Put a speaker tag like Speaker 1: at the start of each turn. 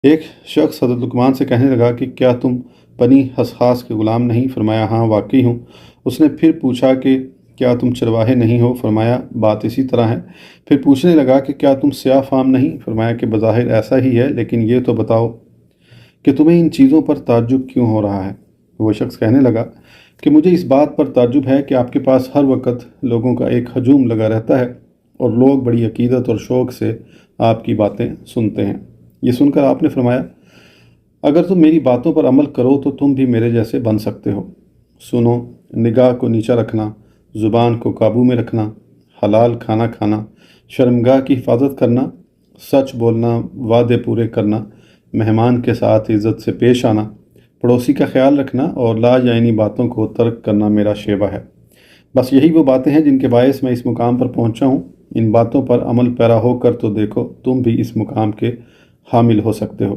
Speaker 1: ایک شخص حضرت لقمان سے کہنے لگا کہ کیا تم بنی حسحاس کے غلام نہیں؟ فرمایا ہاں واقعی ہوں۔ اس نے پھر پوچھا کہ کیا تم چرواہے نہیں ہو؟ فرمایا بات اسی طرح ہے۔ پھر پوچھنے لگا کہ کیا تم سیاہ فام نہیں؟ فرمایا کہ بظاہر ایسا ہی ہے، لیکن یہ تو بتاؤ کہ تمہیں ان چیزوں پر تعجب کیوں ہو رہا ہے؟ وہ شخص کہنے لگا کہ مجھے اس بات پر تعجب ہے کہ آپ کے پاس ہر وقت لوگوں کا ایک ہجوم لگا رہتا ہے اور لوگ بڑی عقیدت اور شوق سے آپ کی باتیں سنتے ہیں۔ یہ سن کر آپ نے فرمایا اگر تم میری باتوں پر عمل کرو تو تم بھی میرے جیسے بن سکتے ہو۔ سنو، نگاہ کو نیچا رکھنا، زبان کو قابو میں رکھنا، حلال کھانا کھانا، شرمگاہ کی حفاظت کرنا، سچ بولنا، وعدے پورے کرنا، مہمان کے ساتھ عزت سے پیش آنا، پڑوسی کا خیال رکھنا اور لا جائنی باتوں کو ترک کرنا میرا شیوہ ہے۔ بس یہی وہ باتیں ہیں جن کے باعث میں اس مقام پر پہنچا ہوں۔ ان باتوں پر عمل پیرا ہو کر تو دیکھو تم بھی اس مقام کے حامل ہو سکتے ہو۔